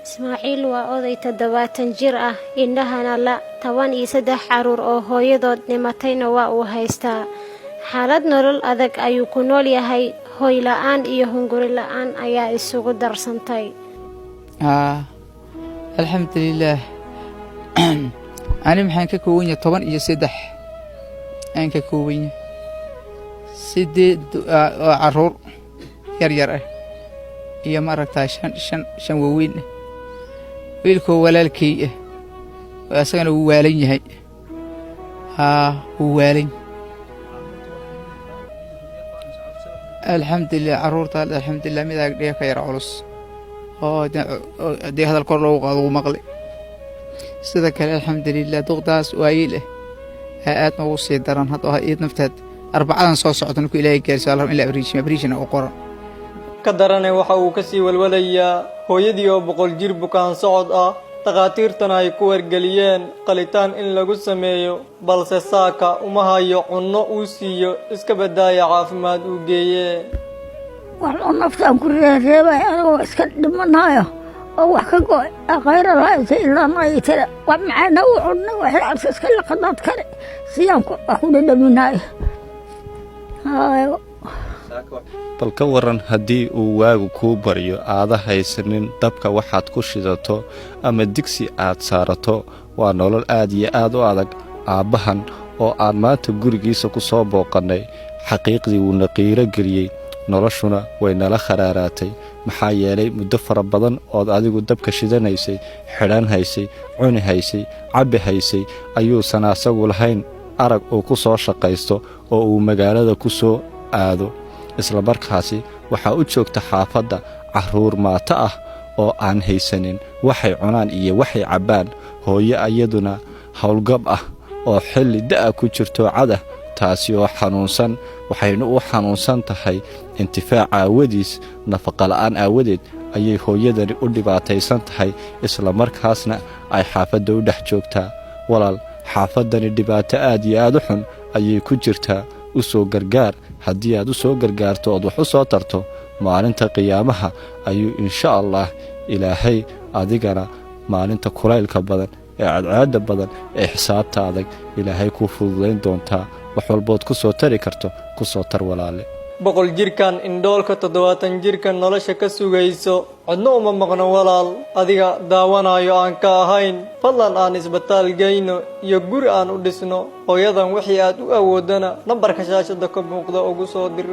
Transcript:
Ismaaciil waa oday 70 jir ah, indhahana la 13 caruur oo hooyadood dhimatayna waa uu haystaa. xaalad nolol adag ayuu ku nool yahay, hooy la'aan iyo hunguri la'aan ayaa isugu darsantay. alxamdulillaah. ani maxaan ka kooban yahay 13 aan ka kooban yahay 8 caruur yar ah iyo maaragtaa 5 waaweyn ah. wiilkoo walaalkay ah oo asagana wuu waalan yahay. wuu waalan. alxamdulillaah caruurta alxamdulillaah mid aag dhiga ka yar culus oo dee hadal kor loogu qaado uu maqlay. sida kale alxamdulillaah duqdaas waayeel ah aad noogu sii daran hadda iyad nafteed arbacadan soo socota markuu ilaahay gaarsiiyo allah in la abriishina u qoran ka daranay waxa uu ka sii walwalayaa hooyadii oo 100 jir bukaan socod ah, dhaqaatiirtana ay ku wargeliyeen qalitaan in lagu sameeyo, balse saaka uma hayo cunno uu siiyo iska badaaya caafimaad uu geeyee. waxaan naftaan ku reebay anigoo iska dhimanayo oo wax ka go'ay khayr Allah ilaa ma yitira wax macna uu cunno wax iska la qadad kare siyaan ku dhaminayo. bal ka waran haddii uu waagu kuu baryo aada haysanin dabka waxaad ku shidato ama digsi aad saarato, waa nolol aad iyo aad u adag. aabbahan oo aan maanta gurigiisa ku soo booqannay xaqiiqdii wuuna qiiro geliyey, noloshuna way nala kharaaraatay. maxaa yeelay muddo fara badan ood adigu dabka shidanaysay, xidhan haysay, cuni haysay, cabbi haysay, ayuusan asagu lahayn arag uu ku soo shaqaysto oo uu magaalada ku soo aado. isla markaasi waxaa u joogta xaafadda carruur maato ah oo aan haysanin waxay cunaan iyo waxay cabbaan. hooyo ayaduna howlgab ah oo xilli da'a ku jirto cad ah, taasi oo xanuunsan. waxayna u xanuunsan tahay intifaac aawadiis, nafaqola'aan aawadeed ayay hooyadani u dhibaataysan tahay, isla markaasna ay xaafadda u dhex joogtaa. walaal, xaafaddani dhibaato aad iyo aad u xun ayay ku jirtaa. u soo gargaar. haddii aad u soo gargaarto ood wax u soo tarto, maalinta qiyaamaha ayuu insha allah ilaahay adigana maalinta kulaylka badan ee cadcaadda badan ee xisaabta adag ilaahay kuu fududayn doontaa. wax walbood ku soo tari karto ku soo tar walaale. 100 jirkan indhoolka 70 jirkan nolosha ka sugayso cidna uma maqno walaal, adiga daawanayo aan ka ahayn. fadlan aan isbitaal geyno iyo guri aan u dhisno. hooyadan wixii aad u awoodana nambarka shaashada ka muuqda ugu soo dir.